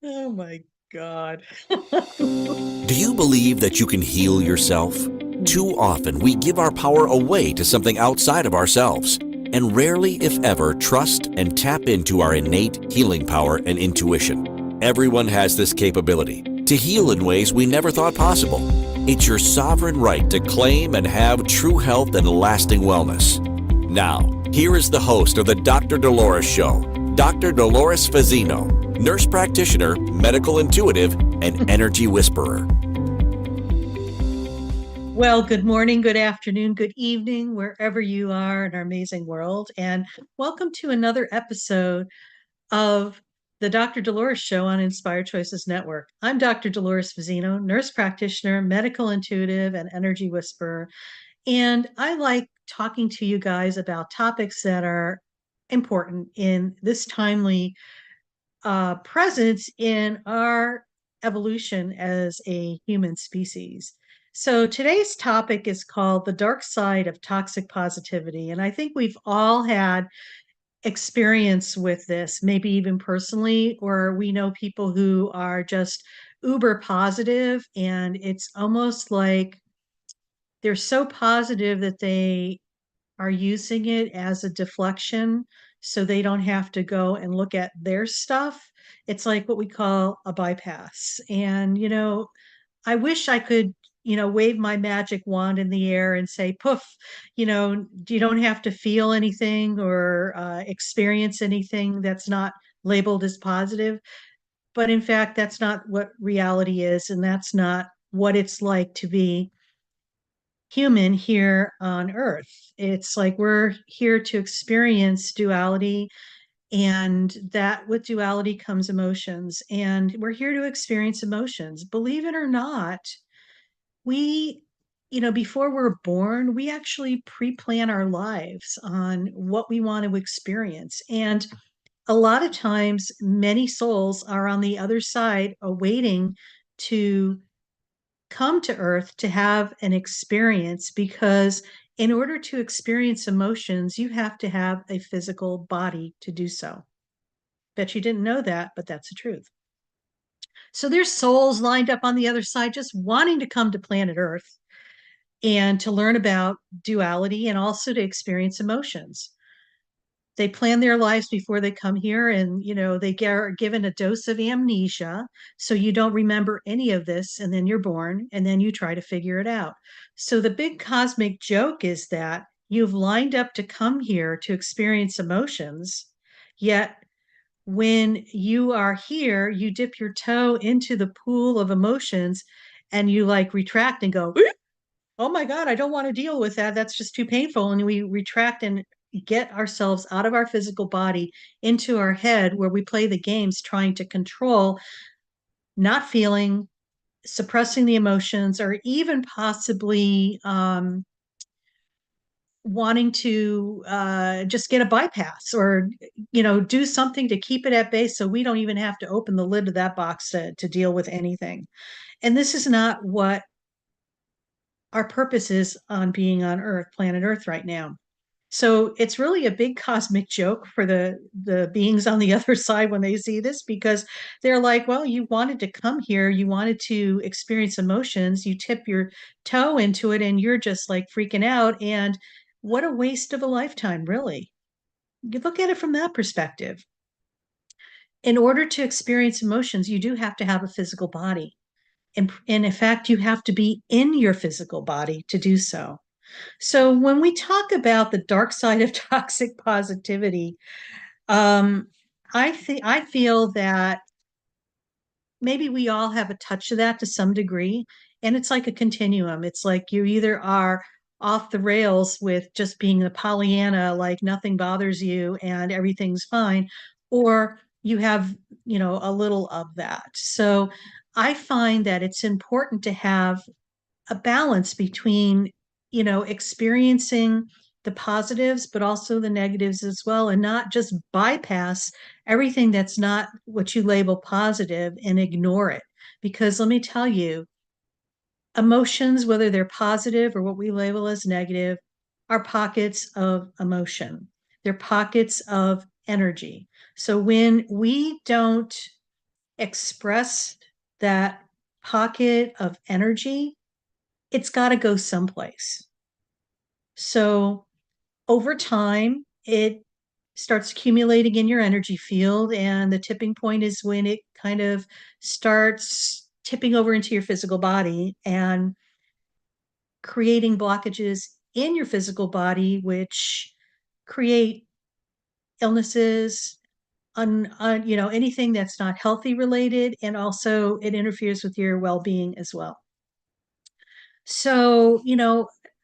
Oh my God. Do you believe that you can heal yourself? Too often, we give our power away to something outside of ourselves, and rarely, if ever, trust and tap into our innate healing power and intuition. Everyone has this capability to heal in ways we never thought possible. It's your sovereign right to claim and have true health and lasting wellness. Now, here is the host of the Dr. Dolores Show, Dr. Dolores Fazzino, nurse practitioner, medical intuitive, and energy whisperer. Well, good morning, good afternoon, good evening, wherever you are in our amazing world. And welcome to another episode of the Dr. Dolores Show on Inspired Choices Network. I'm Dr. Dolores Fazzino, nurse practitioner, medical intuitive, and energy whisperer. And I like talking to you guys about topics that are important in this timely presence in our evolution as a human species. So today's topic is called the dark side of toxic positivity. And I think we've all had experience with this, maybe even personally, or we know people who are just uber positive, and it's almost like they're so positive that they are using it as a deflection so they don't have to go and look at their stuff. It's like what we call a bypass. And, I wish I could, wave my magic wand in the air and say, poof, you don't have to feel anything or experience anything that's not labeled as positive. But in fact, that's not what reality is. And that's not what it's like to be human here on earth. It's like we're here to experience duality, and that with duality comes emotions, and we're here to experience emotions. Believe it or not, we, before we're born, we actually pre-plan our lives on what we want to experience. And a lot of times, many souls are on the other side awaiting to come to earth to have an experience, because in order to experience emotions, you have to have a physical body to do so. Bet you didn't know that, but that's the truth. So there's souls lined up on the other side just wanting to come to planet earth and to learn about duality and also to experience emotions. They plan their lives before they come here, and they are given a dose of amnesia, so you don't remember any of this, and then you're born and then you try to figure it out. So the big cosmic joke is that you've lined up to come here to experience emotions, yet when you are here you dip your toe into the pool of emotions and you like retract and go, oh my God, I don't want to deal with that. That's just too painful. And we retract and get ourselves out of our physical body into our head, where we play the games trying to control not feeling, suppressing the emotions, or even possibly wanting to just get a bypass, or do something to keep it at bay so we don't even have to open the lid of that box to deal with anything. And this is not what our purpose is on being on Earth, planet Earth right now. So it's really a big cosmic joke for the beings on the other side when they see this, because they're like, well, you wanted to come here, you wanted to experience emotions, you tip your toe into it and you're just like freaking out, and what a waste of a lifetime, really. You look at it from that perspective. In order to experience emotions, you do have to have a physical body. And in fact, you have to be in your physical body to do so. So when we talk about the dark side of toxic positivity, um, I feel that maybe we all have a touch of that to some degree, and it's like a continuum. It's like you either are off the rails with just being a Pollyanna, like nothing bothers you and everything's fine, or you have, a little of that. So I find that it's important to have a balance between, experiencing the positives, but also the negatives as well, and not just bypass everything that's not what you label positive and ignore it. Because let me tell you, emotions, whether they're positive or what we label as negative, are pockets of emotion. They're pockets of energy. So when we don't express that pocket of energy, it's got to go someplace. So over time, it starts accumulating in your energy field. And the tipping point is when it kind of starts tipping over into your physical body and creating blockages in your physical body, which create illnesses, anything that's not healthy related, and also it interferes with your well-being as well. So,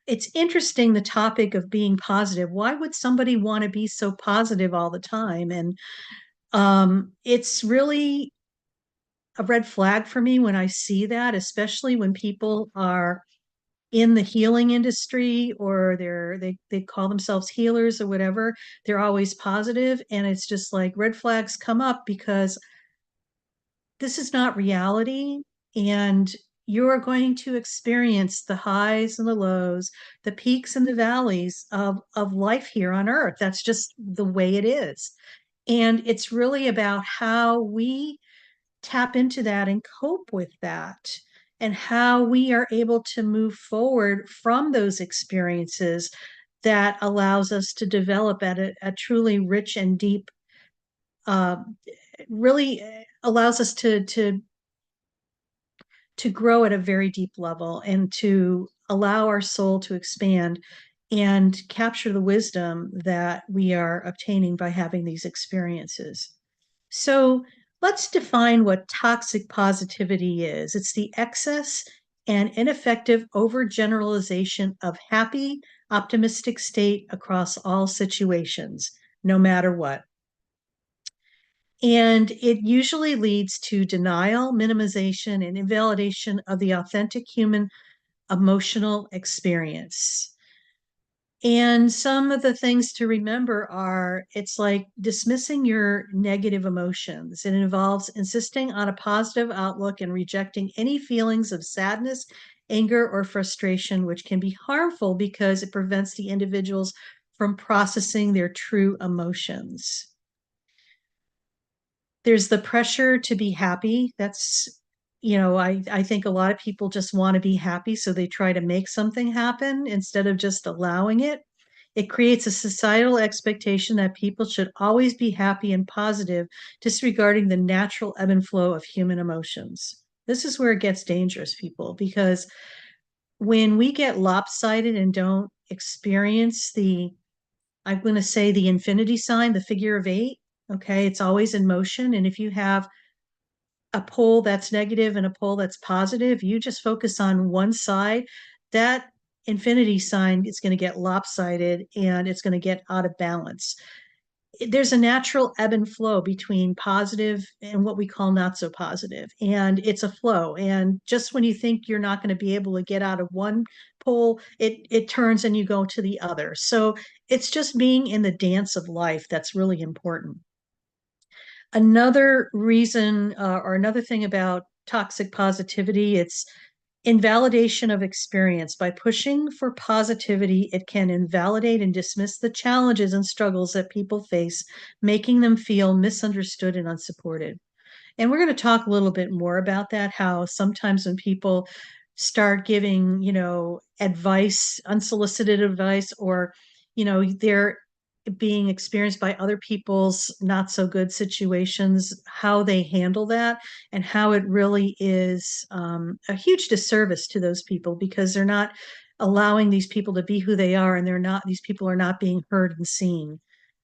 it's interesting the topic of being positive. Why would somebody want to be so positive all the time? And it's really a red flag for me when I see that, especially when people are in the healing industry or they call themselves healers or whatever. They're always positive, and it's just like red flags come up because this is not reality, and you're going to experience the highs and the lows, the peaks and the valleys of life here on earth. That's just the way it is. And it's really about how we tap into that and cope with that, and how we are able to move forward from those experiences that allows us to develop at a truly rich and deep, uh, really allows us to grow at a very deep level and to allow our soul to expand and capture the wisdom that we are obtaining by having these experiences. So let's define what toxic positivity is. It's the excess and ineffective overgeneralization of happy, optimistic state across all situations, no matter what. And it usually leads to denial, minimization, and invalidation of the authentic human emotional experience. And some of the things to remember are it's like dismissing your negative emotions. It involves insisting on a positive outlook and rejecting any feelings of sadness, anger, or frustration, which can be harmful because it prevents the individuals from processing their true emotions. There's the pressure to be happy. That's, I think a lot of people just want to be happy, so they try to make something happen instead of just allowing it. It creates a societal expectation that people should always be happy and positive, disregarding the natural ebb and flow of human emotions. This is where it gets dangerous, people, because when we get lopsided and don't experience I'm going to say the infinity sign, the figure of eight. Okay. It's always in motion. And if you have a pole that's negative and a pole that's positive, you just focus on one side, that infinity sign is going to get lopsided and it's going to get out of balance. There's a natural ebb and flow between positive and what we call not so positive, and it's a flow. And just when you think you're not going to be able to get out of one pole, it turns and you go to the other. So it's just being in the dance of life that's really important. Another reason, or another thing about toxic positivity, it's invalidation of experience. By pushing for positivity, it can invalidate and dismiss the challenges and struggles that people face, making them feel misunderstood and unsupported. And we're going to talk a little bit more about that, how sometimes when people start giving, advice, unsolicited advice, or, they're being experienced by other people's not so good situations, how they handle that, and how it really is a huge disservice to those people because they're not allowing these people to be who they are, and these people are not being heard and seen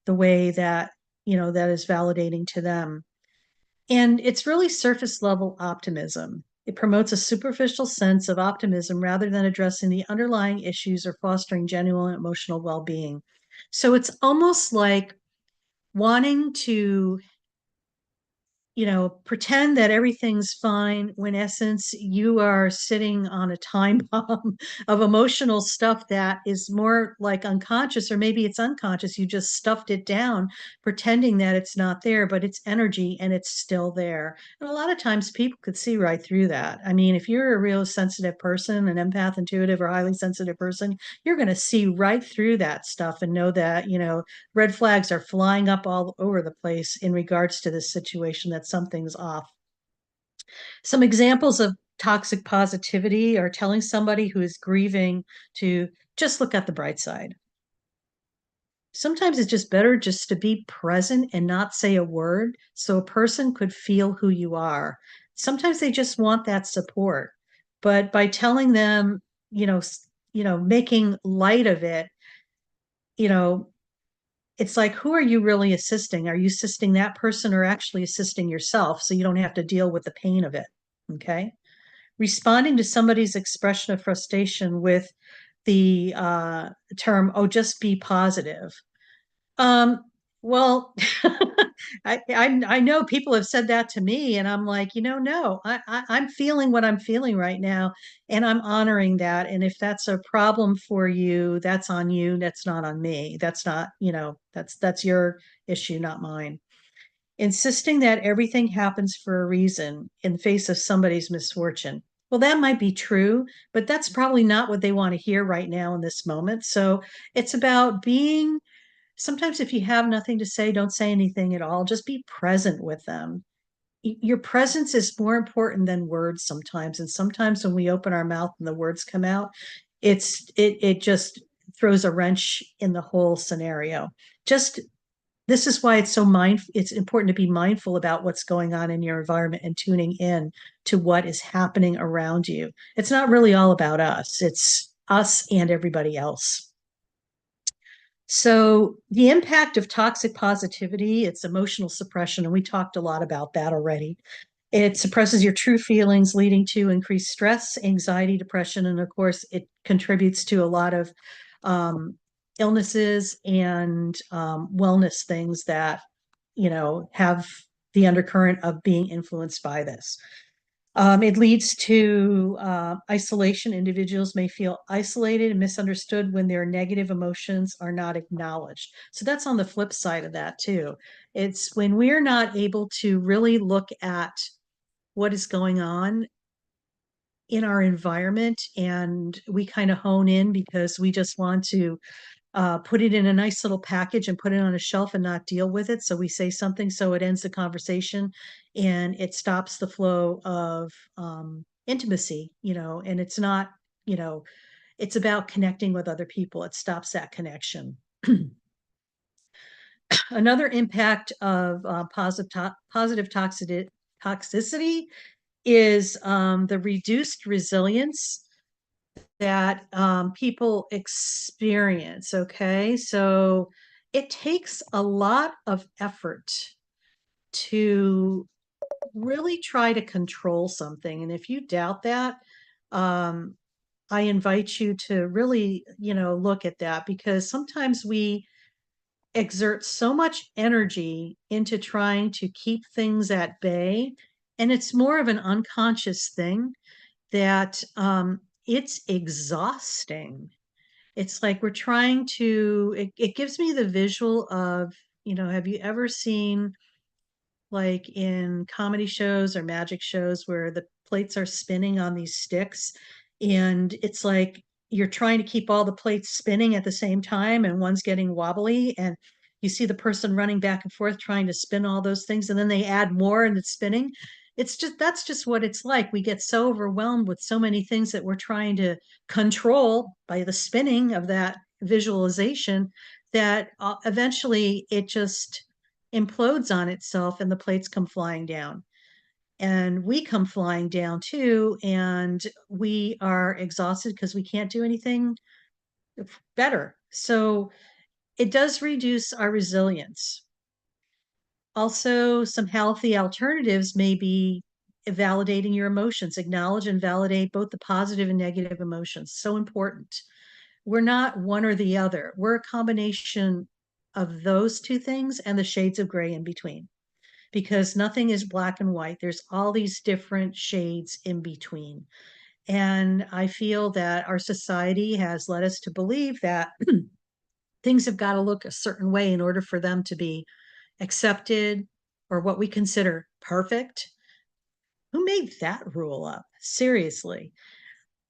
the way that, that is validating to them. And it's really surface level optimism. It promotes a superficial sense of optimism rather than addressing the underlying issues or fostering genuine emotional well being. So it's almost like wanting to, pretend that everything's fine when essence you are sitting on a time bomb of emotional stuff that is more like unconscious, or maybe it's unconscious. You just stuffed it down, pretending that it's not there, but it's energy and it's still there. And a lot of times people could see right through that. I mean, if you're a real sensitive person, an empath, intuitive, or highly sensitive person, you're going to see right through that stuff and know that, red flags are flying up all over the place in regards to this situation, that something's off. Some examples of toxic positivity are telling somebody who is grieving to just look at the bright side. Sometimes it's just better just to be present and not say a word so a person could feel who you are. Sometimes they just want that support. But by telling them, making light of it, you know, it's like, who are you really assisting? Are you assisting that person or actually assisting yourself so you don't have to deal with the pain of it? Okay. Responding to somebody's expression of frustration with the term, oh, just be positive. Um, well, I know people have said that to me, and I'm like, no, I'm feeling what I'm feeling right now, and I'm honoring that. And if that's a problem for you, that's on you. That's not on me. That's not, that's your issue, not mine. Insisting that everything happens for a reason in the face of somebody's misfortune. Well, that might be true, but that's probably not what they want to hear right now in this moment. So it's about being sometimes if you have nothing to say, don't say anything at all. Just be present with them. Your presence is more important than words sometimes. And sometimes when we open our mouth and the words come out, it just throws a wrench in the whole scenario. Just this is why it's important to be mindful about what's going on in your environment and tuning in to what is happening around you. It's not really all about us. It's us and everybody else. So the impact of toxic positivity, it's emotional suppression, and we talked a lot about that already. It suppresses your true feelings, leading to increased stress, anxiety, depression, and of course, it contributes to a lot of um, illnesses and wellness things that have the undercurrent of being influenced by this. It leads to isolation. Individuals may feel isolated and misunderstood when their negative emotions are not acknowledged. So that's on the flip side of that, too. It's when we're not able to really look at what is going on in our environment and we kind of hone in because we just want to put it in a nice little package and put it on a shelf and not deal with it. So we say something so it ends the conversation and it stops the flow of intimacy, and it's not, you know, it's about connecting with other people. It stops that connection. Another impact of positive toxicity is the reduced resilience that people experience. Okay. So it takes a lot of effort to really try to control something. And if you doubt that, um, I invite you to really, look at that because sometimes we exert so much energy into trying to keep things at bay. And it's more of an unconscious thing that it's exhausting. It's like we're trying to, it gives me the visual of, have you ever seen like in comedy shows or magic shows where the plates are spinning on these sticks and it's like you're trying to keep all the plates spinning at the same time and one's getting wobbly and you see the person running back and forth trying to spin all those things and then they add more and it's spinning. It's just that's just what it's like. We get so overwhelmed with so many things that we're trying to control by the spinning of that visualization that eventually it just implodes on itself and the plates come flying down. And we come flying down too. And we are exhausted because we can't do anything better. So it does reduce our resilience. Also, some healthy alternatives may be validating your emotions, acknowledge and validate both the positive and negative emotions. So important. We're not one or the other, we're a combination of those two things and the shades of gray in between because nothing is black and white. There's all these different shades in between. And I feel that our society has led us to believe that things have got to look a certain way in order for them to be accepted or what we consider perfect. Who made that rule up? Seriously.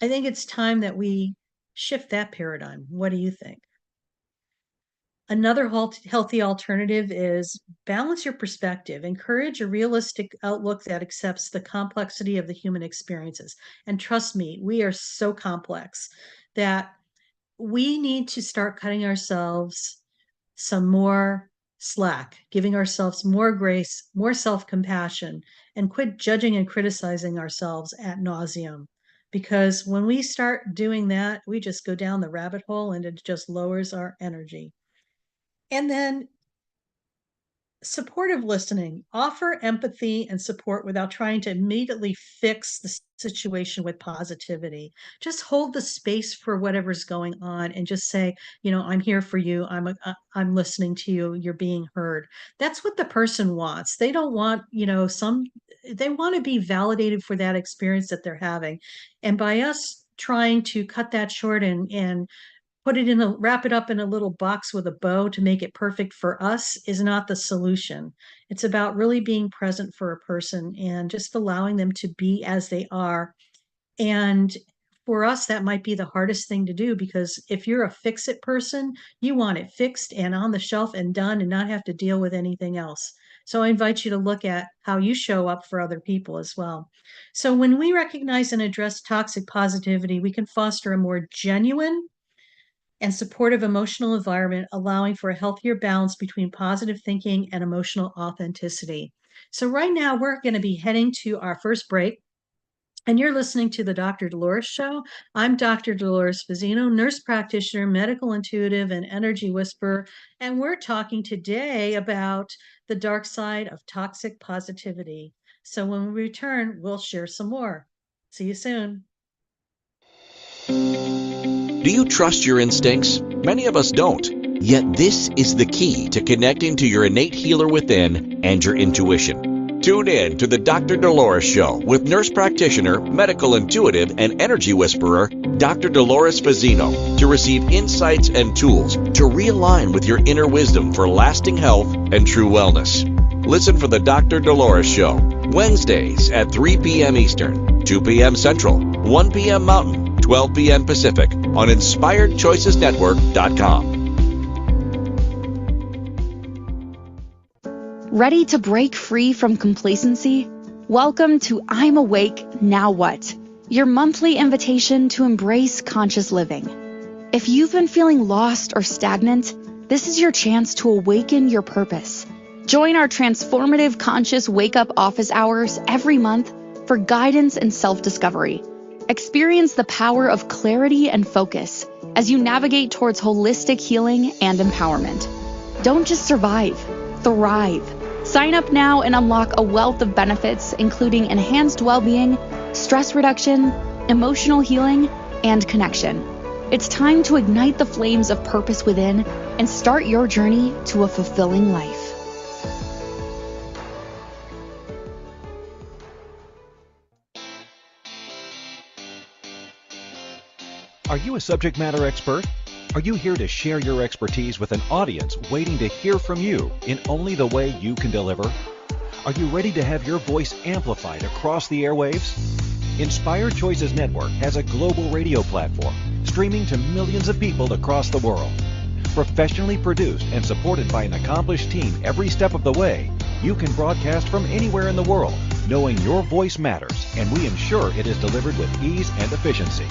I think it's time that we shift that paradigm. What do you think? Another healthy alternative is balance your perspective, encourage a realistic outlook that accepts the complexity of the human experiences. And trust me, we are so complex that we need to start cutting ourselves some more slack, giving ourselves more grace, more self compassion, and quit judging and criticizing ourselves ad nauseum. Because when we start doing that, we just go down the rabbit hole and it just lowers our energy. And then supportive listening, offer empathy and support without trying to immediately fix the situation with positivity. Just hold the space for whatever's going on and just say, I'm here for you. I'm listening to you. You're being heard. That's what the person wants. They don't want, they want to be validated for that experience that they're having. And by us trying to cut that short and wrap it up in a little box with a bow to make it perfect for us is not the solution. It's about really being present for a person and just allowing them to be as they are. And for us, that might be the hardest thing to do, because if you're a fix it person, you want it fixed and on the shelf and done and not have to deal with anything else. So I invite you to look at how you show up for other people as well. So when we recognize and address toxic positivity, we can foster a more genuine and supportive emotional environment, allowing for a healthier balance between positive thinking and emotional authenticity. So, right now, we're going to be heading to our first break. And you're listening to the Dr. Dolores Show. I'm Dr. Dolores Fazzino, nurse practitioner, medical intuitive, and energy whisperer. And we're talking today about the dark side of toxic positivity. So when we return, we'll share some more. See you soon. Do you trust your instincts? Many of us don't. Yet this is the key to connecting to your innate healer within and your intuition. Tune in to the Dr. Dolores Show with nurse practitioner, medical intuitive, and energy whisperer, Dr. Dolores Fazzino, to receive insights and tools to realign with your inner wisdom for lasting health and true wellness. Listen for the Dr. Dolores Show, Wednesdays at 3 p.m. Eastern, 2 p.m. Central, 1 p.m. Mountain, 12 p.m. Pacific on InspiredChoicesNetwork.com. Ready to break free from complacency? Welcome to I'm Awake, Now What? Your monthly invitation to embrace conscious living. If you've been feeling lost or stagnant, this is your chance to awaken your purpose. Join our transformative conscious wake-up office hours every month for guidance and self-discovery. Experience the power of clarity and focus as you navigate towards holistic healing and empowerment. Don't just survive, thrive. Sign up now and unlock a wealth of benefits, including enhanced well-being, stress reduction, emotional healing, and connection. It's time to ignite the flames of purpose within and start your journey to a fulfilling life. Are you a subject matter expert? Are you here to share your expertise with an audience waiting to hear from you in only the way you can deliver? Are you ready to have your voice amplified across the airwaves? Inspired Choices Network has a global radio platform streaming to millions of people across the world. Professionally produced and supported by an accomplished team every step of the way, you can broadcast from anywhere in the world, knowing your voice matters, and we ensure it is delivered with ease and efficiency.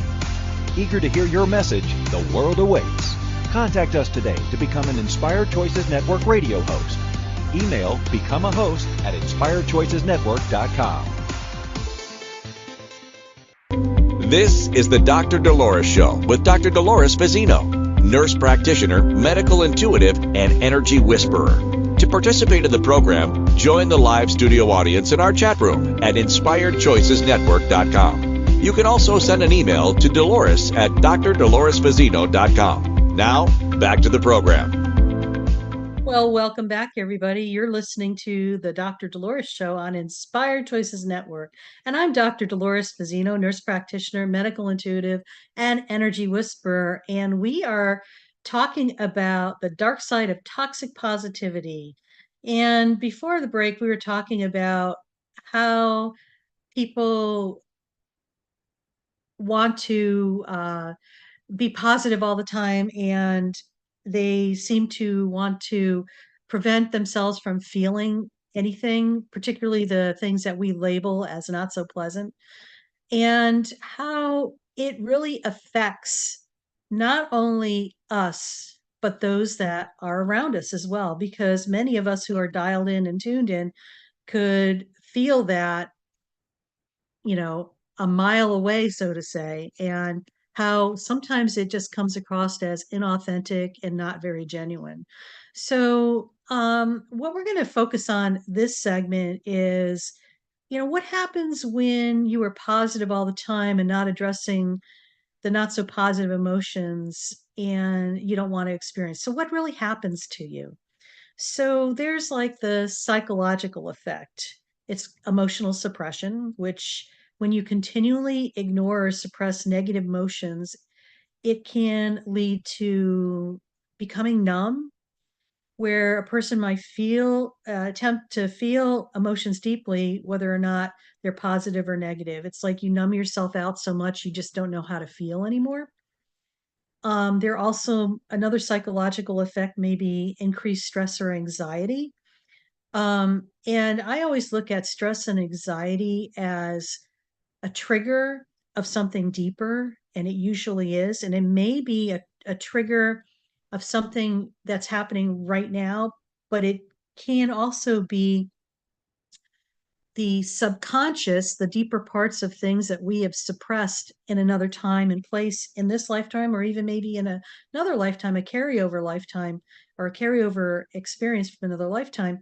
Eager to hear your message, the world awaits. Contact us today to become an Inspired Choices Network radio host. Email become a host at InspiredChoicesNetwork.com. This is the Dr. Dolores Show with Dr. Dolores Fazzino, nurse practitioner, medical intuitive, and energy whisperer. To participate in the program, join the live studio audience in our chat room at InspiredChoicesNetwork.com. You can also send an email to Dolores at drdoloresfazzino.com. Now, back to the program. Well, welcome back, everybody. You're listening to the Dr. Dolores Show on Inspired Choices Network. And I'm Dr. Dolores Fazzino, nurse practitioner, medical intuitive, and energy whisperer. And we are talking about the dark side of toxic positivity. And before the break, we were talking about how people want to be positive all the time and they seem to want to prevent themselves from feeling anything, particularly the things that we label as not so pleasant, and how it really affects not only us, but those that are around us as well. Because many of us who are dialed in and tuned in could feel that, a mile away, so to say, and how sometimes it just comes across as inauthentic and not very genuine. So, what we're going to focus on this segment is, what happens when you are positive all the time and not addressing the not so positive emotions and you don't want to experience. So, what really happens to you? So there's like the psychological effect. It's emotional suppression, which when you continually ignore or suppress negative emotions, it can lead to becoming numb, where a person might attempt to feel emotions deeply, whether or not they're positive or negative. It's like you numb yourself out so much you just don't know how to feel anymore. There also another psychological effect may be increased stress or anxiety. And I always look at stress and anxiety as a trigger of something deeper, and it usually is. And it may be a trigger of something that's happening right now, but it can also be the subconscious, the deeper parts of things that we have suppressed in another time and place in this lifetime, or even maybe in another lifetime, a carryover lifetime, or a carryover experience from another lifetime,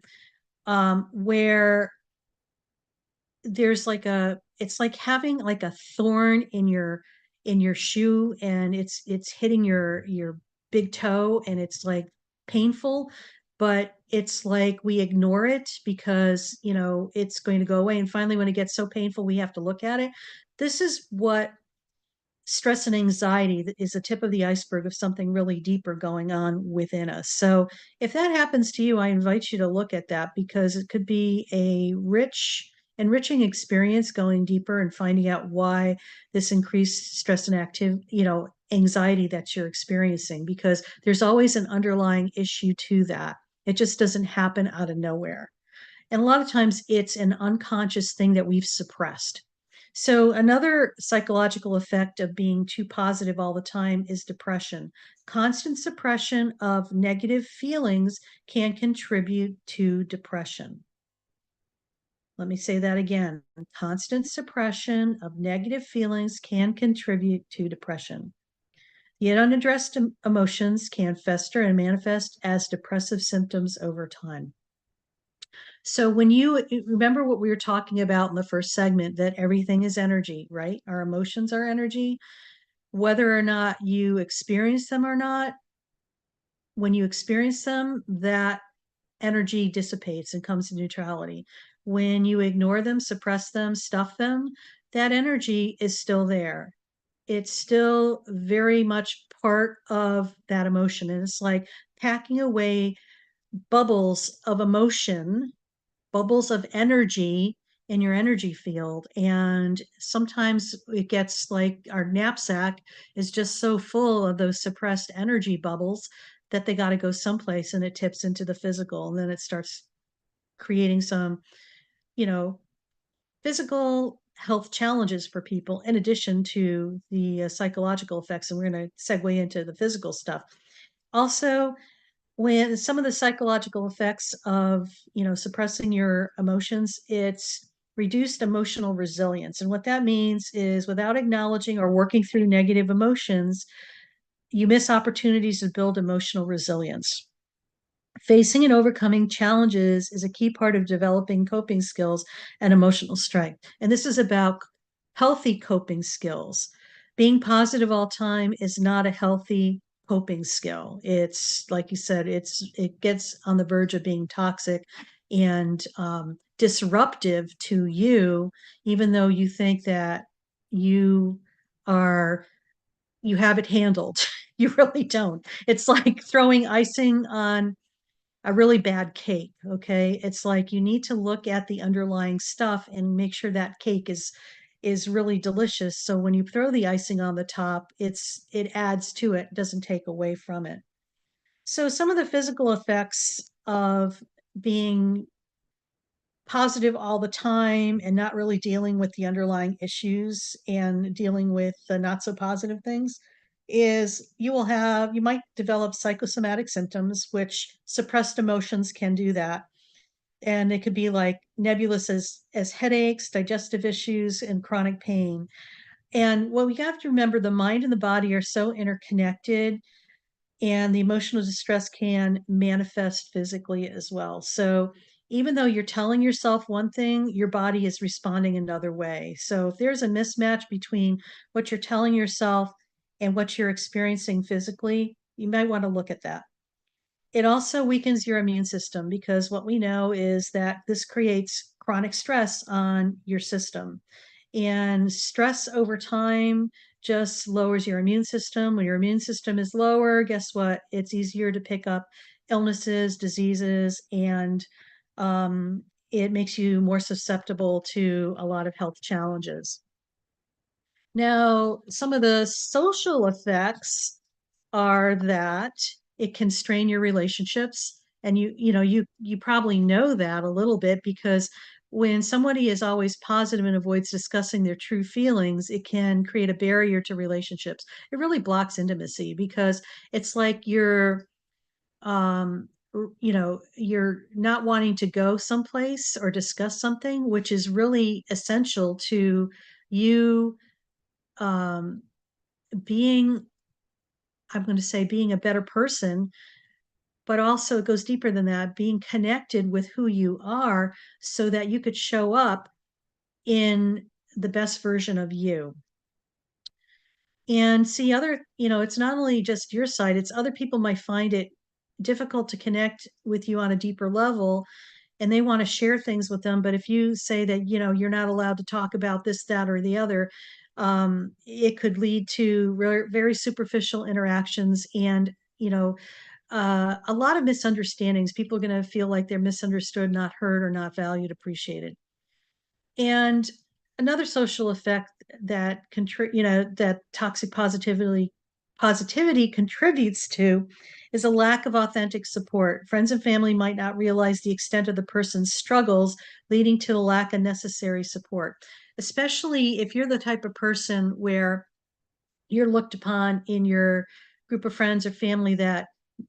where there's like it's like having like a thorn in your shoe, and it's hitting your big toe, and it's like painful, but it's like we ignore it because it's going to go away, and finally when it gets so painful we have to look at it. This is what stress and anxiety is the tip of the iceberg of something really deeper going on within us. So if that happens to you, I invite you to look at that, because it could be a enriching experience going deeper and finding out why this increased stress and anxiety that you're experiencing, because there's always an underlying issue to that. It just doesn't happen out of nowhere. And a lot of times it's an unconscious thing that we've suppressed. So, another psychological effect of being too positive all the time is depression. Constant suppression of negative feelings can contribute to depression. Let me say that again. Constant suppression of negative feelings can contribute to depression. Yet unaddressed emotions can fester and manifest as depressive symptoms over time. So when you remember what we were talking about in the first segment, that everything is energy, right? Our emotions are energy, whether or not you experience them or not. When you experience them, that energy dissipates and comes to neutrality. When you ignore them, suppress them, stuff them, that energy is still there. It's still very much part of that emotion. And it's like packing away bubbles of emotion, bubbles of energy in your energy field. And sometimes it gets like our knapsack is just so full of those suppressed energy bubbles that they got to go someplace, and it tips into the physical. And then it starts creating some, you know, physical health challenges for people, in addition to the psychological effects. And we're going to segue into the physical stuff. Also, when some of the psychological effects of suppressing your emotions, it's reduced emotional resilience. And what that means is, without acknowledging or working through negative emotions, you miss opportunities to build emotional resilience. Facing and overcoming challenges is a key part of developing coping skills and emotional strength. And this is about healthy coping skills. Being positive all time is not a healthy coping skill. It's like you said, it gets on the verge of being toxic and disruptive to you, even though you think that you are you have it handled. You really don't. It's like throwing icing on a really bad cake. Okay, it's like you need to look at the underlying stuff and make sure that cake is really delicious, so when you throw the icing on the top, it adds to it, doesn't take away from it. So some of the physical effects of being positive all the time and not really dealing with the underlying issues and dealing with the not so positive things is you might develop psychosomatic symptoms, which suppressed emotions can do that. And it could be like nebulous as headaches, digestive issues, and chronic pain. And what we have to remember, the mind and the body are so interconnected, and the emotional distress can manifest physically as well. So even though you're telling yourself one thing, your body is responding another way. So if there's a mismatch between what you're telling yourself and what you're experiencing physically, you might want to look at that. It also weakens your immune system because what we know is that this creates chronic stress on your system. And stress over time just lowers your immune system. When your immune system is lower, guess what? It's easier to pick up illnesses, diseases, and um, it makes you more susceptible to a lot of health challenges. Now, some of the social effects are that it can strain your relationships. And you probably know that a little bit because when somebody is always positive and avoids discussing their true feelings, it can create a barrier to relationships. It really blocks intimacy because it's like um you're not wanting to go someplace or discuss something, which is really essential to you um being, I'm going to say, being a better person, but also it goes deeper than that, being connected with who you are so that you could show up in the best version of you. And see, it's not only just your side, it's other people might find it difficult to connect with you on a deeper level and they want to share things with them. But if you say that, you're not allowed to talk about this, that, or the other, it could lead to very superficial interactions and, a lot of misunderstandings. People are going to feel like they're misunderstood, not heard, or not valued, appreciated. And another social effect that toxic positivity contributes to is a lack of authentic support. Friends and family might not realize the extent of the person's struggles, leading to the lack of necessary support. Especially if you're the type of person where you're looked upon in your group of friends or family that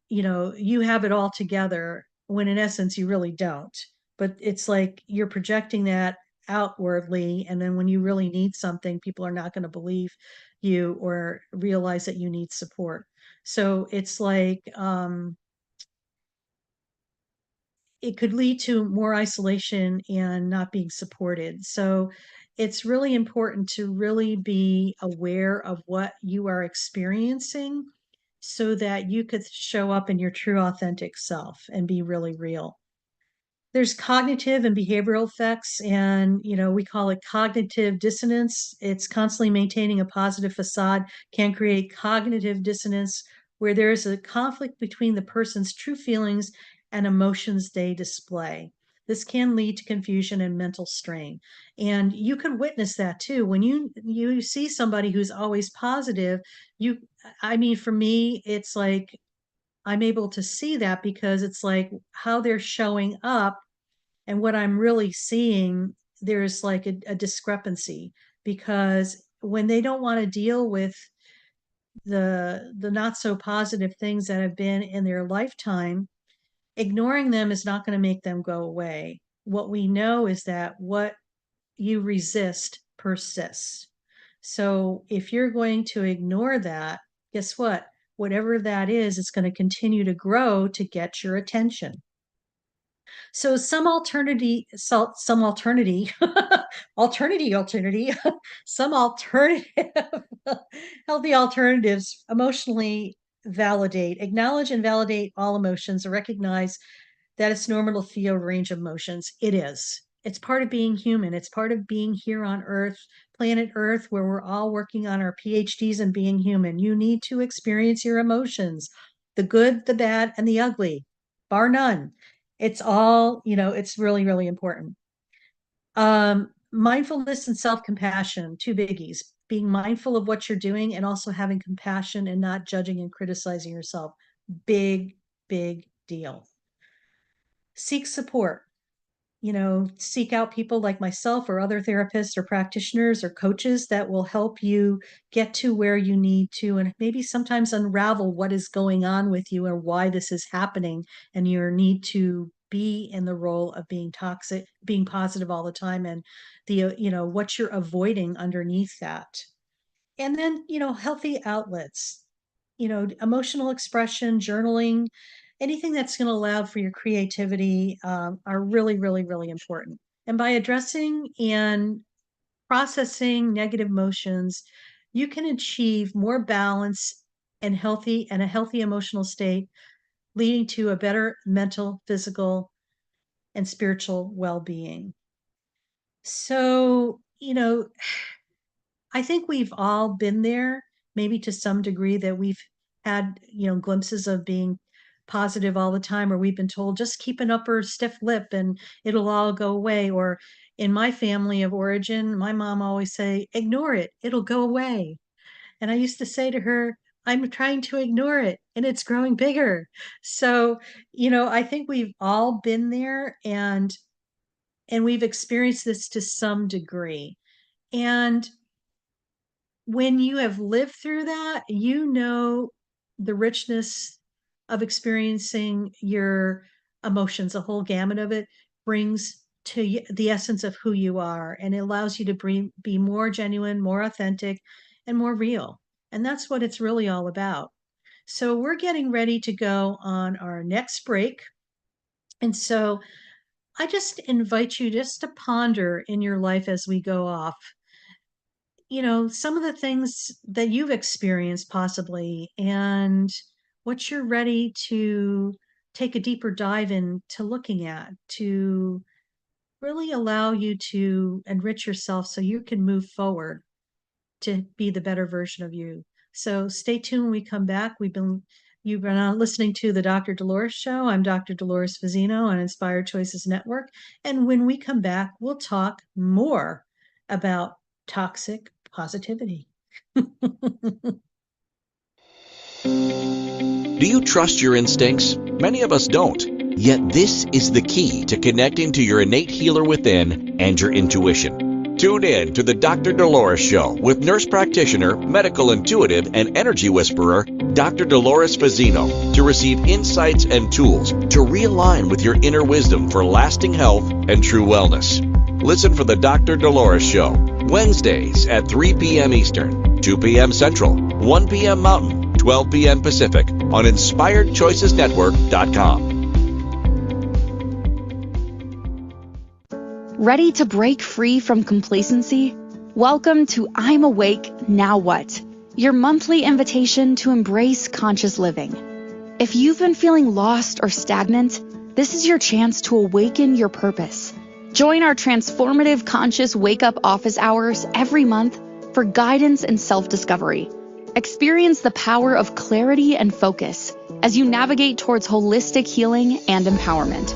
you have it all together when in essence you really don't, but it's like you're projecting that outwardly, and then when you really need something, people are not going to believe you or realize that you need support. So it's like it could lead to more isolation and not being supported. So it's really important to really be aware of what you are experiencing so that you could show up in your true authentic self and be really real. There's cognitive and behavioral effects, and we call it cognitive dissonance. It's constantly maintaining a positive facade can create cognitive dissonance where there's a conflict between the person's true feelings and emotions they display. This can lead to confusion and mental strain, and you can witness that too when you see somebody who's always positive. you I mean, for me, it's like I'm able to see that because it's like how they're showing up and what I'm really seeing, there's like a discrepancy because when they don't want to deal with the not so positive things that have been in their lifetime, ignoring them is not going to make them go away. What we know is that what you resist persists. So if you're going to ignore that, guess what? Whatever that is, it's going to continue to grow to get your attention. So some alternative, some alternative, healthy alternatives emotionally validate, acknowledge and validate all emotions and recognize that it's normal to feel a range of emotions. It is. It's part of being human. It's part of being here on Earth, planet Earth, where we're all working on our PhDs in being human. You need to experience your emotions, the good, the bad, and the ugly, bar none. It's all, it's really, really important. Mindfulness and self-compassion, two biggies. Being mindful of what you're doing and also having compassion and not judging and criticizing yourself. Big, big deal. Seek support. Seek out people like myself or other therapists or practitioners or coaches that will help you get to where you need to, and maybe sometimes unravel what is going on with you or why this is happening and your need to be in the role of being toxic, being positive all the time, and what you're avoiding underneath that. And then, healthy outlets, emotional expression, journaling, anything that's going to allow for your creativity are really, really, really important. And by addressing and processing negative emotions, you can achieve more balance and a healthy emotional state, leading to a better mental, physical, and spiritual well-being. So, I think we've all been there, maybe to some degree, that we've had, glimpses of being positive all the time, or we've been told just keep an upper stiff lip and it'll all go away. Or in my family of origin, my mom always say, ignore it, it'll go away. And I used to say to her, I'm trying to ignore it and it's growing bigger. So, I think we've all been there, and we've experienced this to some degree. And when you have lived through that, the richness of experiencing your emotions, a whole gamut of it, brings to the essence of who you are. And it allows you to be more genuine, more authentic, and more real. And that's what it's really all about. So we're getting ready to go on our next break. And so I just invite you just to ponder in your life as we go off, some of the things that you've experienced possibly, and what you're ready to take a deeper dive into looking at to really allow you to enrich yourself so you can move forward to be the better version of you. So stay tuned when we come back. You've been listening to the Dr. Dolores Show. I'm Dr. Dolores Fazzino on Inspired Choices Network. And when we come back, we'll talk more about toxic positivity. Do you trust your instincts? Many of us don't. Yet this is the key to connecting to your innate healer within and your intuition. Tune in to the Dr. Dolores Show with nurse practitioner, medical intuitive, and energy whisperer, Dr. Dolores Fazzino, to receive insights and tools to realign with your inner wisdom for lasting health and true wellness. Listen for the Dr. Dolores Show, Wednesdays at 3 p.m. Eastern, 2 p.m. Central, 1 p.m. Mountain, 12 p.m. Pacific on InspiredChoicesNetwork.com. Ready to break free from complacency? Welcome to I'm Awake, Now What? Your monthly invitation to embrace conscious living. If you've been feeling lost or stagnant, this is your chance to awaken your purpose. Join our transformative conscious wake-up office hours every month for guidance and self-discovery. Experience the power of clarity and focus as you navigate towards holistic healing and empowerment.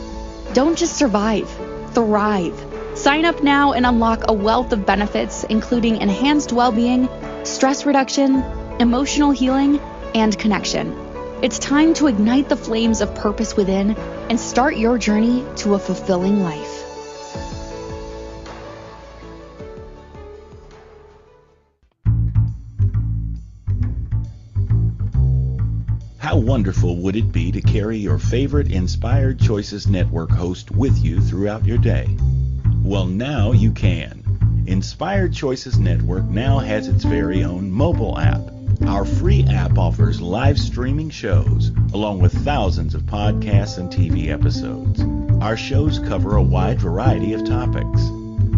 Don't just survive, thrive. Sign up now and unlock a wealth of benefits, including enhanced well-being, stress reduction, emotional healing, and connection. It's time to ignite the flames of purpose within and start your journey to a fulfilling life. How wonderful would it be to carry your favorite Inspired Choices Network host with you throughout your day? Well, now you can. Inspired Choices Network now has its very own mobile app. Our free app offers live streaming shows, along with thousands of podcasts and TV episodes. Our shows cover a wide variety of topics.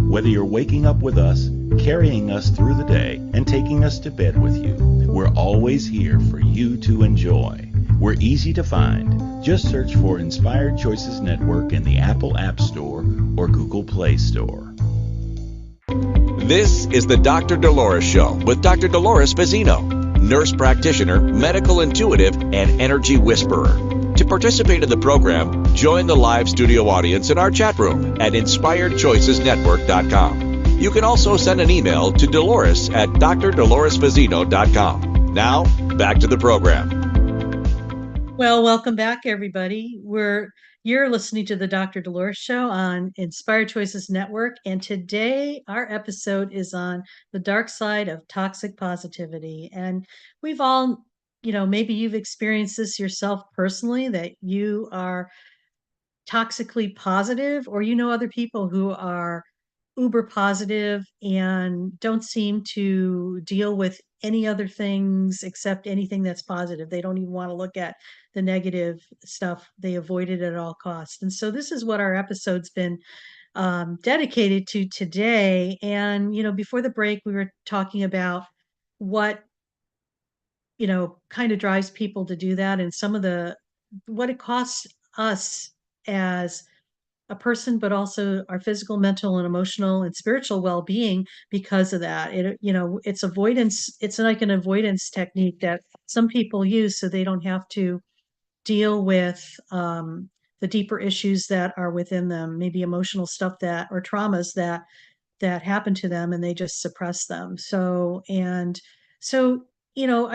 Whether you're waking up with us, carrying us through the day, and taking us to bed with you, we're always here for you to enjoy. We're easy to find. Just search for Inspired Choices Network in the Apple App Store or Google Play Store. This is the Dr. Dolores Show with Dr. Dolores Fazzino, nurse practitioner, medical intuitive, and energy whisperer. To participate in the program, join the live studio audience in our chat room at InspiredChoicesNetwork.com. You can also send an email to Dolores at drdoloresfazzino.com. Now, back to the program. Well, welcome back, everybody. You're listening to the Dr. Dolores Show on Inspired Choices Network, and today our episode is on the dark side of toxic positivity. And we've all, maybe you've experienced this yourself personally, that you are toxically positive, or other people who are uber positive and don't seem to deal with any other things except anything that's positive. They don't even want to look at the negative stuff. They avoid it at all costs. And so this is what our episode's been dedicated to today. And before the break, we were talking about what kind of drives people to do that, and some of the what it costs us as a person, but also our physical, mental, and emotional and spiritual well-being because of that. It's avoidance. It's like an avoidance technique that some people use so they don't have to deal with the deeper issues that are within them, maybe emotional stuff that or traumas that happen to them, and they just suppress them. So I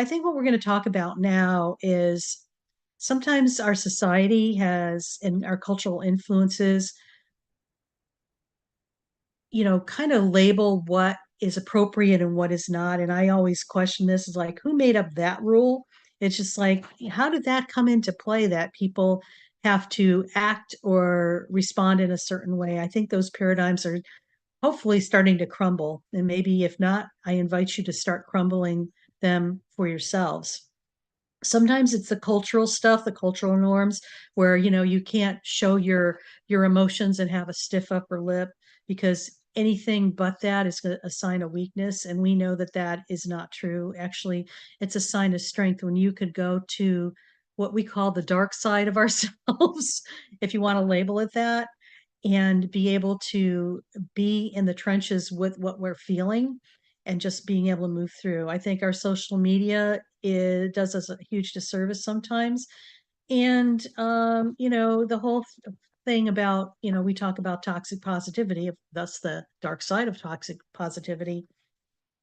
think what we're going to talk about now is sometimes our society has and our cultural influences kind of label what is appropriate and what is not. And I always question this is like, who made up that rule? It's just like, how did that come into play that people have to act or respond in a certain way? I think those paradigms are hopefully starting to crumble. And maybe if not, I invite you to start crumbling them for yourselves. Sometimes it's the cultural stuff, the cultural norms, where you can't show your emotions and have a stiff upper lip, because anything but that is a sign of weakness, and we know that that is not true. Actually, it's a sign of strength when you could go to what we call the dark side of ourselves, if you want to label it that, and be able to be in the trenches with what we're feeling and just being able to move through. I think our social media does us a huge disservice sometimes. And, the whole thing about, we talk about toxic positivity, that's the dark side of toxic positivity.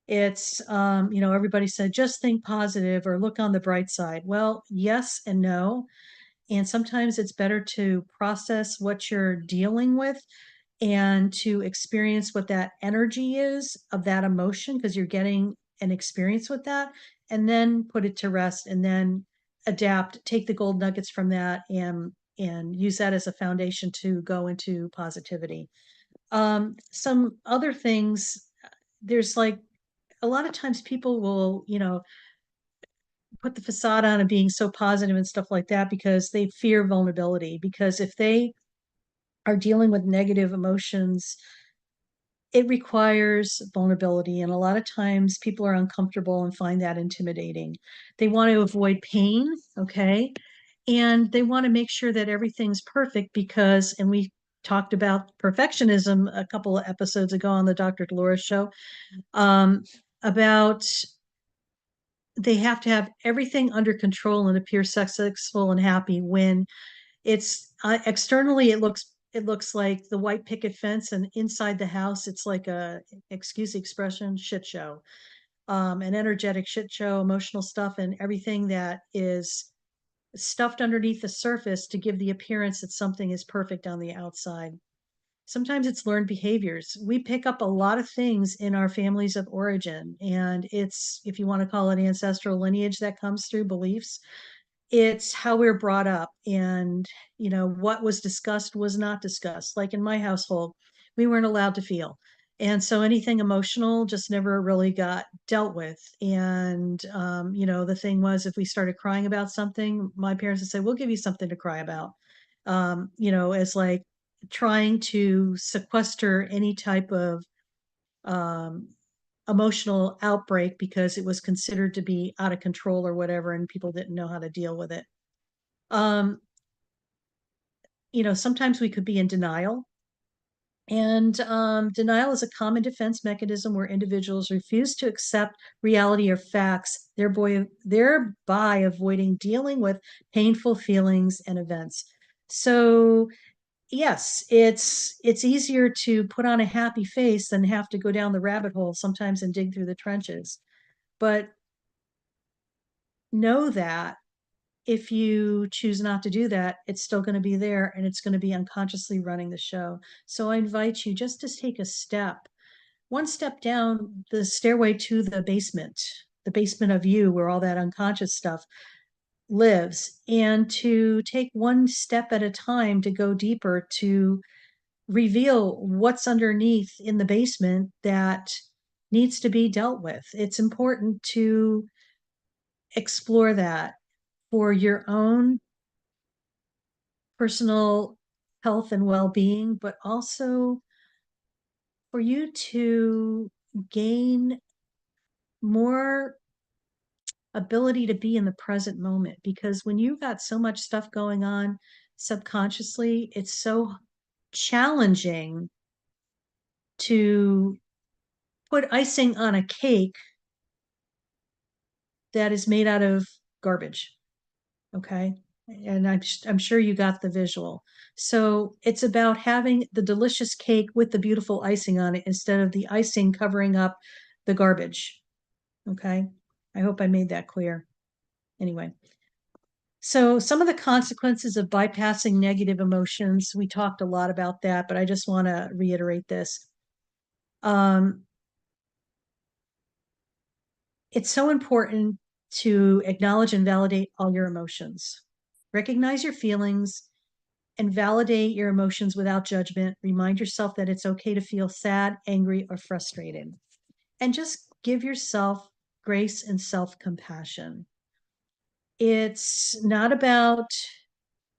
It's, everybody said, just think positive or look on the bright side. Well, yes and no. And sometimes it's better to process what you're dealing with and to experience what that energy is of that emotion, because you're getting an experience with that, and then put it to rest, and then adapt, take the gold nuggets from that, and use that as a foundation to go into positivity. Some other things, there's like a lot of times people will, put the facade on of being so positive and stuff like that because they fear vulnerability. Because if they are dealing with negative emotions, it requires vulnerability. And a lot of times people are uncomfortable and find that intimidating. They want to avoid pain, okay? And they want to make sure that everything's perfect because, and we talked about perfectionism a couple of episodes ago on the Dr. Dolores Show, um, about they have to have everything under control and appear successful and happy when it's externally it looks like the white picket fence, and inside the house it's like a, excuse the expression, shit show, an energetic shit show, emotional stuff, and everything that is stuffed underneath the surface to give the appearance that something is perfect on the outside. Sometimes it's learned behaviors. We pick up a lot of things in our families of origin, and it's, if you want to call it ancestral lineage, that comes through beliefs. It's how we're brought up, and what was discussed was not discussed. Like in my household, we weren't allowed to feel, and so anything emotional just never really got dealt with. And the thing was, if we started crying about something, my parents would say, we'll give you something to cry about, as like trying to sequester any type of um, emotional outbreak because it was considered to be out of control or whatever, and people didn't know how to deal with it. um, Sometimes we could be in denial. And denial is a common defense mechanism where individuals refuse to accept reality or facts, thereby avoiding dealing with painful feelings and events. So, yes, it's easier to put on a happy face than have to go down the rabbit hole sometimes and dig through the trenches. But know that if you choose not to do that, it's still going to be there and it's going to be unconsciously running the show. So I invite you just to take a step, one step down the stairway to the basement of you where all that unconscious stuff lives, and to take one step at a time to go deeper, to reveal what's underneath in the basement that needs to be dealt with. It's important to explore that for your own personal health and well-being, but also for you to gain more ability to be in the present moment. Because when you've got so much stuff going on subconsciously, it's so challenging to put icing on a cake that is made out of garbage. Okay. And I'm sure you got the visual. So it's about having the delicious cake with the beautiful icing on it instead of the icing covering up the garbage. Okay. I hope I made that clear. Anyway, so some of the consequences of bypassing negative emotions, we talked a lot about that, but I just want to reiterate this. Um, it's so important to acknowledge and validate all your emotions. Recognize your feelings and validate your emotions without judgment. Remind yourself that it's okay to feel sad, angry, or frustrated. And just give yourself grace and self compassion. It's not about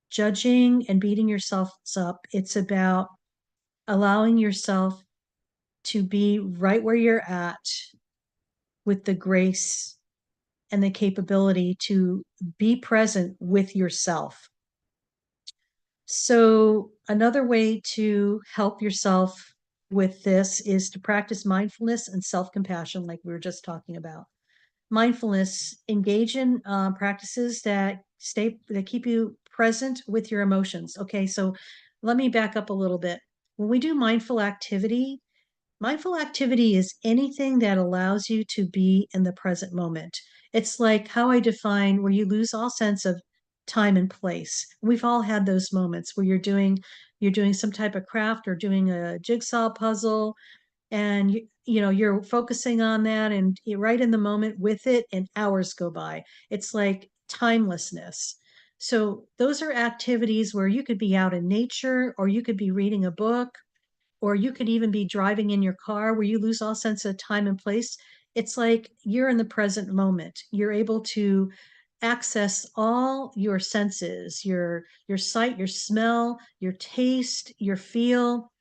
judging and beating yourself up, it's about allowing yourself to be right where you're at with the grace and the capability to be present with yourself. So, another way to help yourself with this is to practice mindfulness and self compassion, like we were just talking about. Mindfulness, engage in practices that keep you present with your emotions. Okay, so let me back up a little bit. When we do mindful activity is anything that allows you to be in the present moment. It's like how I define where you lose all sense of time and place. We've all had those moments where you're doing some type of craft or doing a jigsaw puzzle, and you're focusing on that and you're right in the moment with it, and hours go by. It's like timelessness. So those are activities where you could be out in nature, or you could be reading a book, or you could even be driving in your car where you lose all sense of time and place. It's like you're in the present moment. You're able to access all your senses, your sight, your smell, your taste, your feel,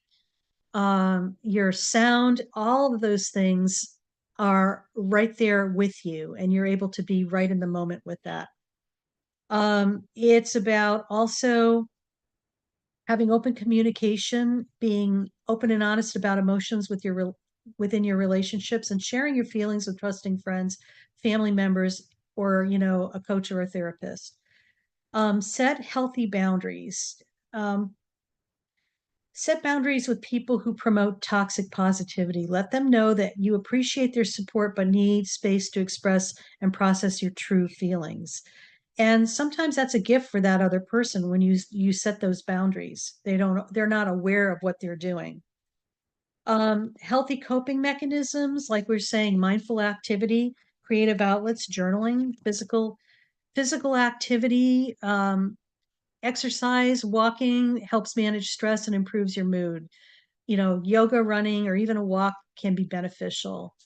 your sound. All of those things are right there with you, and you're able to be right in the moment with that. It's about also having open communication, being open and honest about emotions within your relationships, and sharing your feelings with trusting friends, family members, or a coach or a therapist. Set healthy boundaries. Um, Set boundaries with people who promote toxic positivity. Let them know that you appreciate their support but need space to express and process your true feelings. And sometimes that's a gift for that other person when you set those boundaries. They're not aware of what they're doing. Healthy coping mechanisms, like we're saying, mindful activity, creative outlets, journaling, physical activity, exercise, walking helps manage stress and improves your mood. Yoga, running, or even a walk can be beneficial.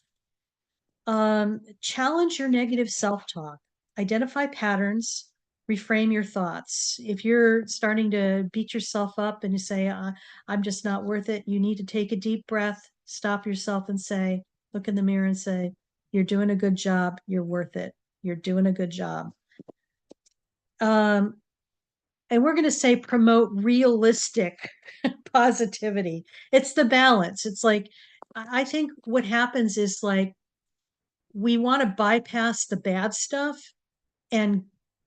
Challenge your negative self-talk. Identify patterns, reframe your thoughts. If you're starting to beat yourself up and you say, I'm just not worth it, you need to take a deep breath, stop yourself and say, look in the mirror and say, you're doing a good job, you're worth it, you're doing a good job. Um, and we're going to say promote realistic positivity. It's the balance. It's like, I think what happens is, like, we want to bypass the bad stuff and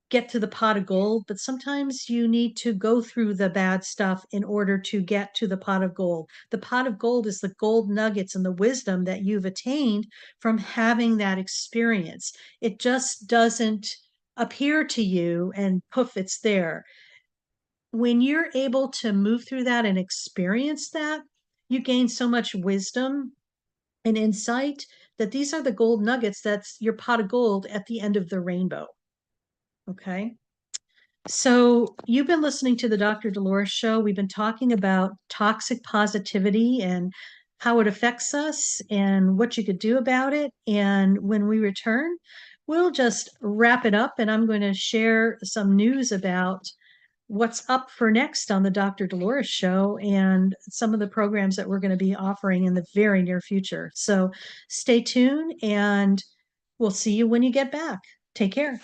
get to the pot of gold, but sometimes you need to go through the bad stuff in order to get to the pot of gold. The pot of gold is the gold nuggets and the wisdom that you've attained from having that experience. It just doesn't appear to you and poof, it's there. When you're able to move through that and experience that, you gain so much wisdom and insight that these are the gold nuggets. That's your pot of gold at the end of the rainbow. Okay. So, you've been listening to the Dr. Dolores Show. We've been talking about toxic positivity and how it affects us and what you could do about it. And when we return, we'll just wrap it up and I'm going to share some news about what's up for next on the Dr. Dolores Show and some of the programs that we're going to be offering in the very near future. So, stay tuned and we'll see you when you get back. Take care.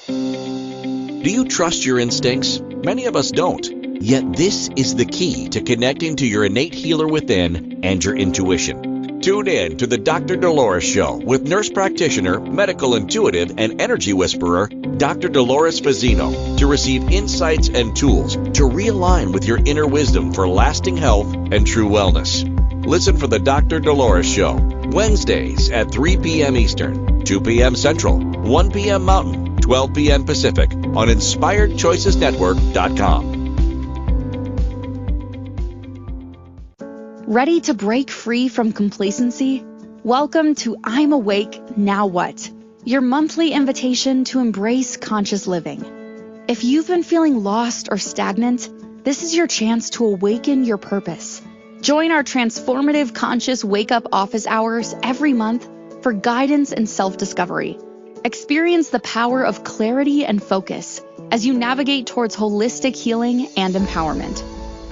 Do you trust your instincts? Many of us don't. Yet this is the key to connecting to your innate healer within and your intuition. Tune in to the Dr. Dolores Show with nurse practitioner, medical intuitive, and energy whisperer, Dr. Dolores Fazzino, to receive insights and tools to realign with your inner wisdom for lasting health and true wellness. Listen for the Dr. Dolores Show, Wednesdays at 3 p.m. Eastern, 2 p.m. Central, 1 p.m. Mountain, 12 p.m. Pacific on InspiredChoicesNetwork.com. Ready to break free from complacency? Welcome to I'm Awake, Now What? Your monthly invitation to embrace conscious living. If you've been feeling lost or stagnant, this is your chance to awaken your purpose. Join our transformative conscious wake-up office hours every month for guidance and self-discovery. Experience the power of clarity and focus as you navigate towards holistic healing and empowerment.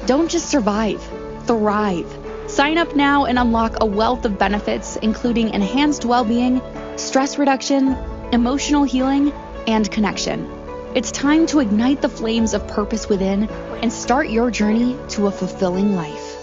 Don't just survive, thrive. Sign up now and unlock a wealth of benefits, including enhanced well-being, stress reduction, emotional healing, and connection. It's time to ignite the flames of purpose within and start your journey to a fulfilling life.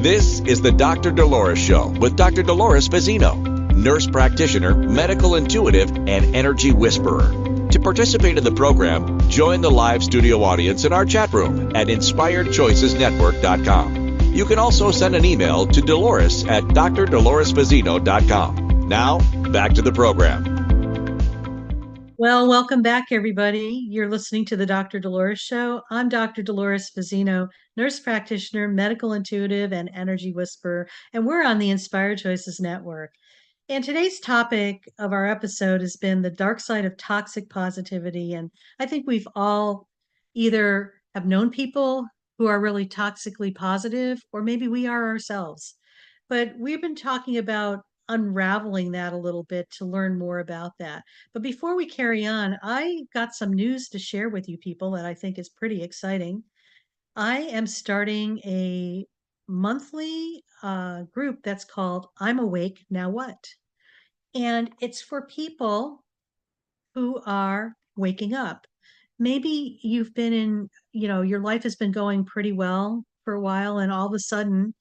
This is the Dr. Dolores Show with Dr. Dolores Fazzino, nurse practitioner, medical intuitive, and energy whisperer. To participate in the program, join the live studio audience in our chat room at InspiredChoicesNetwork.com. You can also send an email to Dolores at drdoloresfazzino.com. Now, back to the program. Well, welcome back, everybody. You're listening to the Dr. Dolores Show. I'm Dr. Dolores Fazzino, nurse practitioner, medical intuitive, and energy whisperer, and we're on the Inspired Choices Network. And today's topic of our episode has been the dark side of toxic positivity. And I think we've all either have known people who are really toxically positive, or maybe we are ourselves. But we've been talking about unraveling that a little bit to learn more about that. But before we carry on, I got some news to share with you people that I think is pretty exciting. I am starting a monthly group that's called I'm Awake, Now What? And it's for people who are waking up. Maybe you've been in, your life has been going pretty well for a while, and all of a sudden,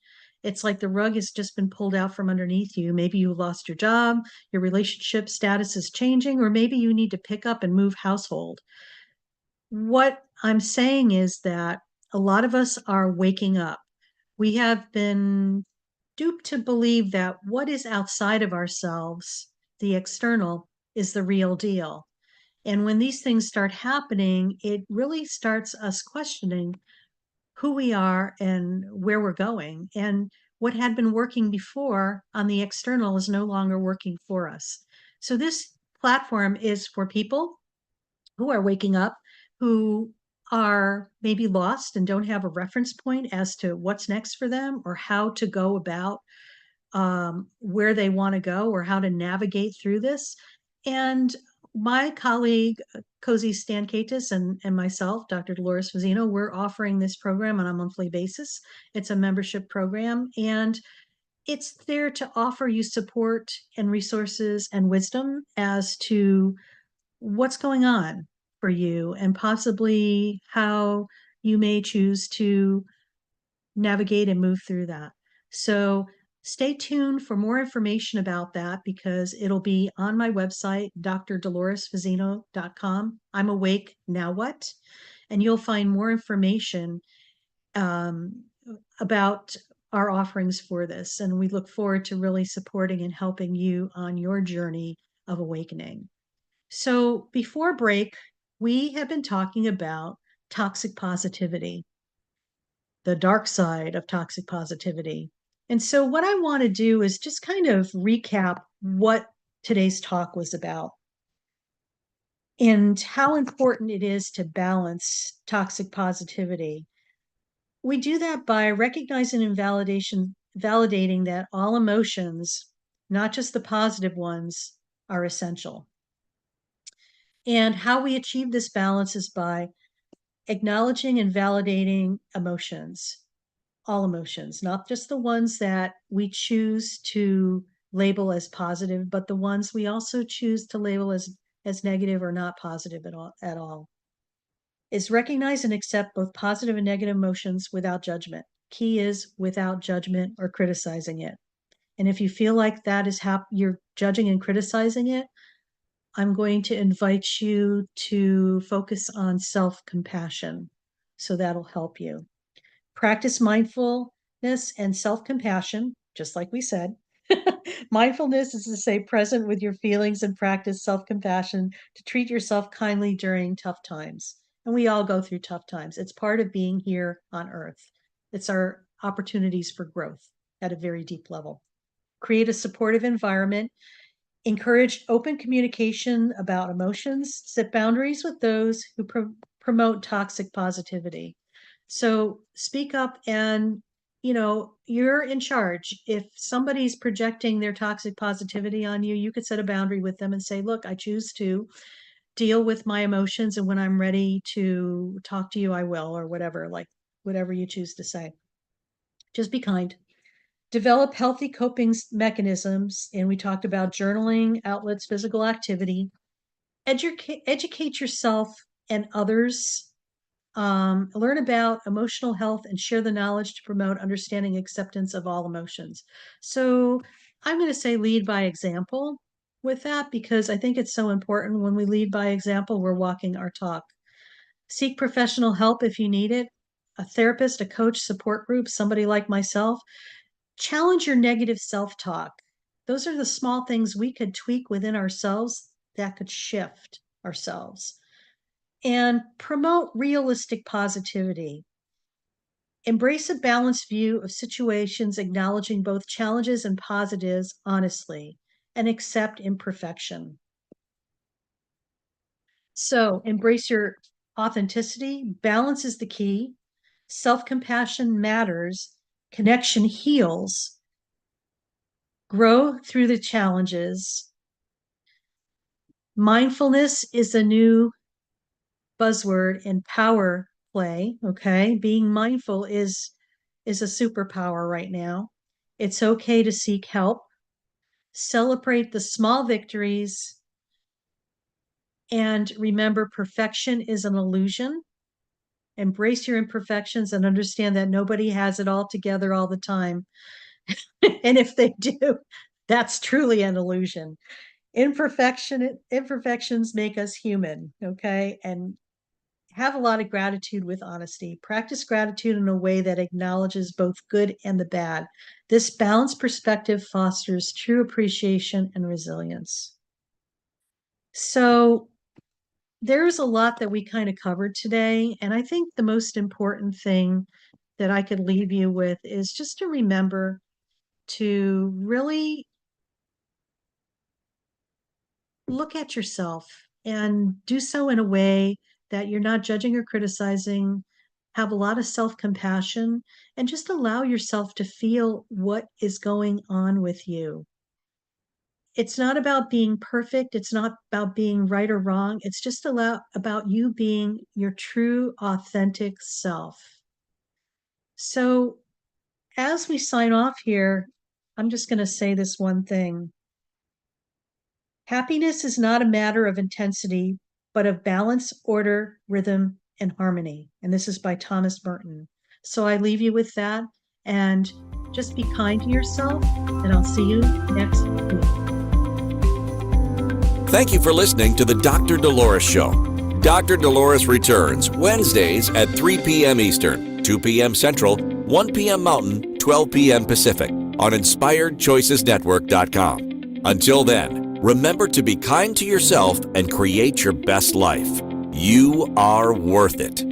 it's like the rug has just been pulled out from underneath you. Maybe you lost your job, your relationship status is changing, or maybe you need to pick up and move household. What I'm saying is that a lot of us are waking up. We have been duped to believe that what is outside of ourselves, the external, is the real deal. And when these things start happening, it really starts us questioning who we are and where we're going. And what had been working before on the external is no longer working for us. So, this platform is for people who are waking up, who are maybe lost and don't have a reference point as to what's next for them or how to go about where they want to go or how to navigate through this. And my colleague, Cozy Stankaitis, and myself, Dr. Dolores Fazzino, we're offering this program on a monthly basis. It's a membership program, and it's there to offer you support and resources and wisdom as to what's going on for you and possibly how you may choose to navigate and move through that. So stay tuned for more information about that because it'll be on my website, drdoloresfazzino.com. I'm Awake, Now What? And you'll find more information um, about our offerings for this. And we look forward to really supporting and helping you on your journey of awakening. So before break, we have been talking about toxic positivity, the dark side of toxic positivity. And so what I want to do is just kind of recap what today's talk was about and how important it is to balance toxic positivity. We do that by recognizing and validating that all emotions, not just the positive ones, are essential. And how we achieve this balance is by acknowledging and validating emotions, all emotions, not just the ones that we choose to label as positive, but the ones we also choose to label as negative or not positive at all. Is recognize and accept both positive and negative emotions without judgment. Key is without judgment or criticizing it. And if you feel like that is you're judging and criticizing it, I'm going to invite you to focus on self-compassion. So that'll help you. Practice mindfulness and self-compassion, just like we said. Mindfulness is to stay present with your feelings and practice self-compassion to treat yourself kindly during tough times. And we all go through tough times. It's part of being here on earth. It's our opportunities for growth at a very deep level. Create a supportive environment. Encourage open communication about emotions. Set boundaries with those who promote toxic positivity. So speak up and, you're in charge. If somebody's projecting their toxic positivity on you, you could set a boundary with them and say, look, I choose to deal with my emotions. And when I'm ready to talk to you, I will, or whatever, like whatever you choose to say. Just be kind. Develop healthy coping mechanisms. And we talked about journaling, outlets, physical activity. Educate yourself and others. Learn about emotional health and share the knowledge to promote understanding acceptance of all emotions. So I'm going to say lead by example with that because I think it's so important. When we lead by example, we're walking our talk. Seek professional help if you need it. A therapist, a coach, support group, somebody like myself. Challenge your negative self-talk. Those are the small things we could tweak within ourselves that could shift ourselves. And promote realistic positivity. Embrace a balanced view of situations, acknowledging both challenges and positives honestly, and accept imperfection. So embrace your authenticity. Balance is the key. Self-compassion matters. Connection heals. Grow through the challenges. Mindfulness is a new buzzword in power play. Okay. Being mindful is a superpower right now. It's okay to seek help. Celebrate the small victories. And remember, perfection is an illusion. Embrace your imperfections and understand that nobody has it all together all the time. And if they do, that's truly an illusion. Imperfections make us human. Okay. And have a lot of gratitude with honesty. Practice gratitude in a way that acknowledges both good and the bad. This balanced perspective fosters true appreciation and resilience. So there's a lot that we kind of covered today. And I think the most important thing that I could leave you with is just to remember to really look at yourself and do so in a way that you're not judging or criticizing, have a lot of self-compassion, and just allow yourself to feel what is going on with you. It's not about being perfect. It's not about being right or wrong. It's just about you being your true, authentic self. So as we sign off here, I'm just going to say this one thing. Happiness is not a matter of intensity, but of balance, order, rhythm, and harmony. And this is by Thomas Merton. So I leave you with that and just be kind to yourself, and I'll see you next week. Thank you for listening to the Dr. Dolores Show. Dr. Dolores returns Wednesdays at 3 p.m. Eastern, 2 p.m. Central, 1 p.m. Mountain, 12 p.m. Pacific on InspiredChoicesNetwork.com. Until then, remember to be kind to yourself and create your best life. You are worth it.